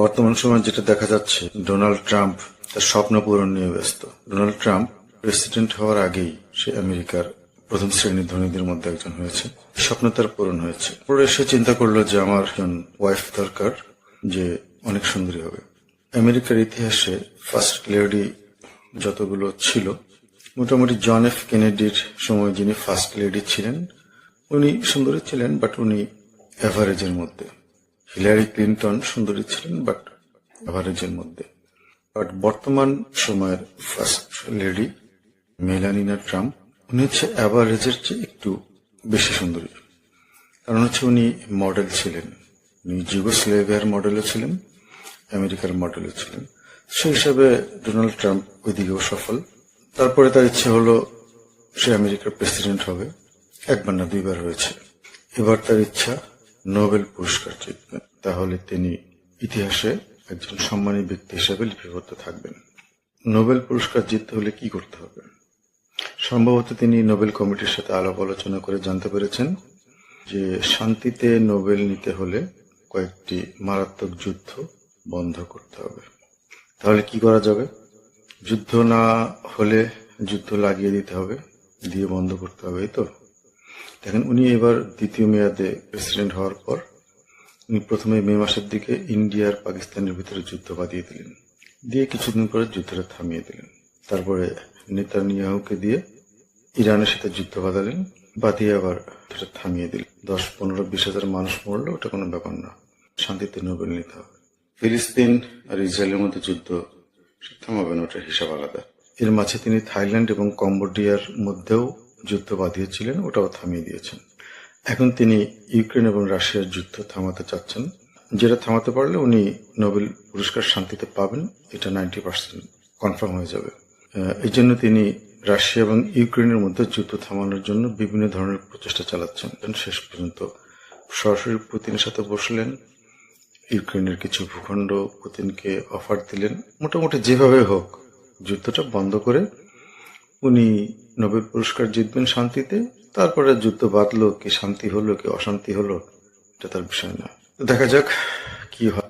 বর্তমান সময়ে যেটা দেখা যাচ্ছে, ডোনাল্ড ট্রাম্প তার স্বপ্ন পূরণ নিয়ে ব্যস্ত। ডোনাল্ড ট্রাম্প প্রেসিডেন্ট হওয়ার আগেই সে আমেরিকার প্রথম শ্রেণীর ধনীদের মধ্যে একজন হয়েছে। স্বপ্ন তার পূরণ হয়েছে। পরে সে চিন্তা করলো যে আমার একজন ওয়াইফ দরকার যে অনেক সুন্দরী হবে। আমেরিকার ইতিহাসে ফার্স্ট লেডি যতগুলো ছিল, মোটামুটি জন এফ কেনেডির সময় যিনি ফার্স্ট লেডি ছিলেন উনি সুন্দরী ছিলেন, বাট উনি অ্যাভারেজের মধ্যে। হিলারি ক্লিন্টন সুন্দরী ছিলেন, বাট অ্যাভারেজের মধ্যে। বাট বর্তমান সময়ের ফার্স্ট লেডি মেলানিনা ট্রাম্প, উনি হচ্ছে অ্যাভারেজের চেয়ে একটু বেশি সুন্দরী। কারণ হচ্ছে উনি মডেল ছিলেন, উনি যুগোস্লেভিয়ার মডেলও ছিলেন, আমেরিকার মডেলও ছিলেন। সেই হিসাবে ডোনাল্ড ট্রাম্প ওইদিকেও সফল। তারপরে তার ইচ্ছে হলো সে আমেরিকার প্রেসিডেন্ট হবে। একবার না দুইবার হয়েছে। এবার তার ইচ্ছা নোবেল পুরস্কার জিতবেন, তাহলে তিনি ইতিহাসে একজন সম্মানী ব্যক্তি হিসেবে লিপিবদ্ধ থাকবেন। নোবেল পুরস্কার জিততে হলে কি করতে হবে? সম্ভবত তিনি নোবেল কমিটির সাথে আলাপ আলোচনা করে জানতে পেরেছেন যে শান্তিতে নোবেল নিতে হলে কয়েকটি মারাত্মক যুদ্ধ বন্ধ করতে হবে। তাহলে কি করা যাবে? যুদ্ধ না হলে যুদ্ধ লাগিয়ে দিতে হবে, দিয়ে বন্ধ করতে হবে, এই তো। দেখেন, উনি এবার দ্বিতীয় মেয়াদে প্রেসিডেন্ট হওয়ার পর উনি প্রথমে মে মাসের দিকে ইন্ডিয়া আর পাকিস্তানের ভিতরে যুদ্ধ বাঁধিয়ে দিলেন, দিয়ে কিছুদিন পরে যুদ্ধটা থামিয়ে দিলেন। তারপরে নেতানিয়াহুকে দিয়ে ইরানের সাথে যুদ্ধ বাঁধালেন, বাঁধিয়ে আবার সেটা থামিয়ে দিলেন। 10, 15, 20 হাজার মানুষ মরলো, ওটা কোনো ব্যাপার না, শান্তিতে নোবেল নিতে হবে। ফিলিস্তিন আর ইসরায়েলের মধ্যে যুদ্ধ থামাবেন, ওটার হিসাব আলাদা। এর মাঝে তিনি থাইল্যান্ড এবং কম্বোডিয়ার মধ্যেও যুদ্ধ বাঁধিয়েছিলেন, ওটাও থামিয়ে দিয়েছেন। এখন তিনি ইউক্রেন এবং রাশিয়ার যুদ্ধ থামাতে চাচ্ছেন, যেটা থামাতে পারলে উনি নোবেল পুরস্কার শান্তিতে পাবেন, এটা 90% কনফার্ম হয়ে যাবে। এই জন্য তিনি রাশিয়া এবং ইউক্রেনের মধ্যে যুদ্ধ থামানোর জন্য বিভিন্ন ধরনের প্রচেষ্টা চালাচ্ছেন। শেষ পর্যন্ত সরাসরি পুতিনের সাথে বসলেন, ইউক্রেনের কিছু ভূখণ্ড পুতিনকে অফার দিলেন। মোটামুটি যেভাবে হোক যুদ্ধটা বন্ধ করে উনি নোবেল পুরস্কার জিতবেন শান্তিতে। তারপরে যুদ্ধ বাঁধলো কি শান্তি হলো কি অশান্তি হলো, এটা তার বিষয় না। দেখা যাক কি হয়।